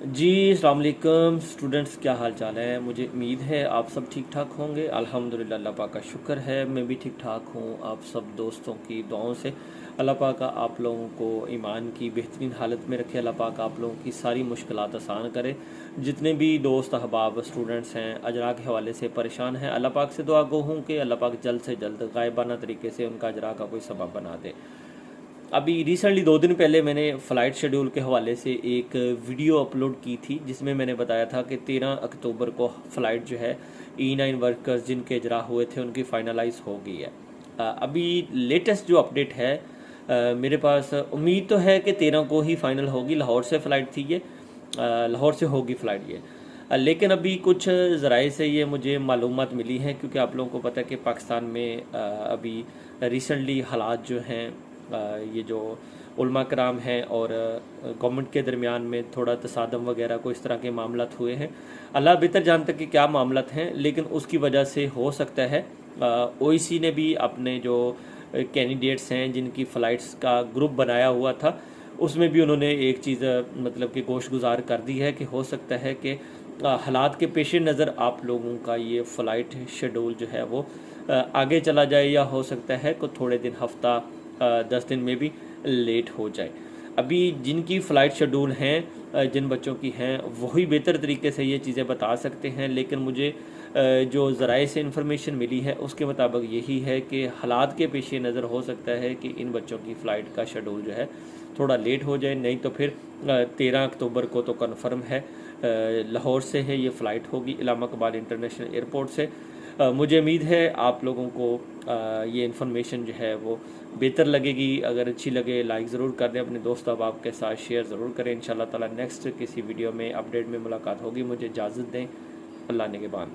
जी अस्सलाम वालेकुम स्टूडेंट्स, क्या हाल चाल है। मुझे उम्मीद है आप सब ठीक ठाक होंगे। अल्हम्दुलिल्लाह, अल्लाह पाक का शुक्र है मैं भी ठीक ठाक हूँ। आप सब दोस्तों की दुआओं से अल्लाह पाक का आप लोगों को ईमान की बेहतरीन हालत में रखे। अल्लाह पाक आप लोगों की सारी मुश्किलात आसान करे। जितने भी दोस्त अहबाब स्टूडेंट्स हैं अजरा के हवाले से परेशान हैं, अल्लाह पाक से दुआ गो हूँ कि अल्लाह पाक जल्द से जल्द गायबाना तरीके से उनका अजरा का कोई सबब बना दे। अभी रिसेंटली 2 दिन पहले मैंने फ़्लाइट शेड्यूल के हवाले से एक वीडियो अपलोड की थी, जिसमें मैंने बताया था कि 13 अक्टूबर को फ़्लाइट जो है E9 वर्कर्स जिनके इजरा हुए थे उनकी फ़ाइनलाइज हो गई है। अभी लेटेस्ट जो अपडेट है मेरे पास, उम्मीद तो है कि 13 को ही फ़ाइनल होगी। लाहौर से फ़्लाइट थी ये, लाहौर से होगी फ़्लाइट ये। लेकिन अभी कुछ ज़राए से ये मुझे मालूमात मिली हैं, क्योंकि आप लोगों को पता है कि पाकिस्तान में अभी रिसेंटली हालात जो हैं, ये जो उलमा कराम हैं और गवर्नमेंट के दरमियान में थोड़ा तसादम वगैरह को इस तरह के मामलात हुए हैं। अल्लाह बेहतर जानता कि क्या मामलात हैं, लेकिन उसकी वजह से हो सकता है ओईसी ने भी अपने जो कैंडिडेट्स हैं जिनकी फ़्लाइट्स का ग्रुप बनाया हुआ था, उसमें भी उन्होंने एक चीज़ मतलब कि गोशगुजार कर दी है कि हो सकता है कि हालात के पेश नज़र आप लोगों का ये फ़्लाइट शेड्यूल जो है वो आगे चला जाए, या हो सकता है कि थोड़े दिन हफ्ता 10 दिन में भी लेट हो जाए। अभी जिनकी फ़्लाइट शेड्यूल हैं, जिन बच्चों की हैं, वही बेहतर तरीके से ये चीज़ें बता सकते हैं। लेकिन मुझे जो ज़राए से इन्फॉर्मेशन मिली है उसके मुताबिक यही है कि हालात के पेश नज़र हो सकता है कि इन बच्चों की फ़्लाइट का शेड्यूल जो है थोड़ा लेट हो जाए। नहीं तो फिर 13 अक्टूबर को तो कन्फर्म है, लाहौर से है ये फ़्लाइट होगी, इलामा कबाल इंटरनेशनल एयरपोर्ट से। मुझे उम्मीद है आप लोगों को ये इन्फॉर्मेशन जो है वो बेहतर लगेगी। अगर अच्छी लगे लाइक ज़रूर कर दें, अपने दोस्त अहबाब के साथ शेयर ज़रूर करें। इंशाल्लाह ताला नेक्स्ट किसी वीडियो में अपडेट में मुलाकात होगी। मुझे इजाज़त दें। अल्लाह निगहबान।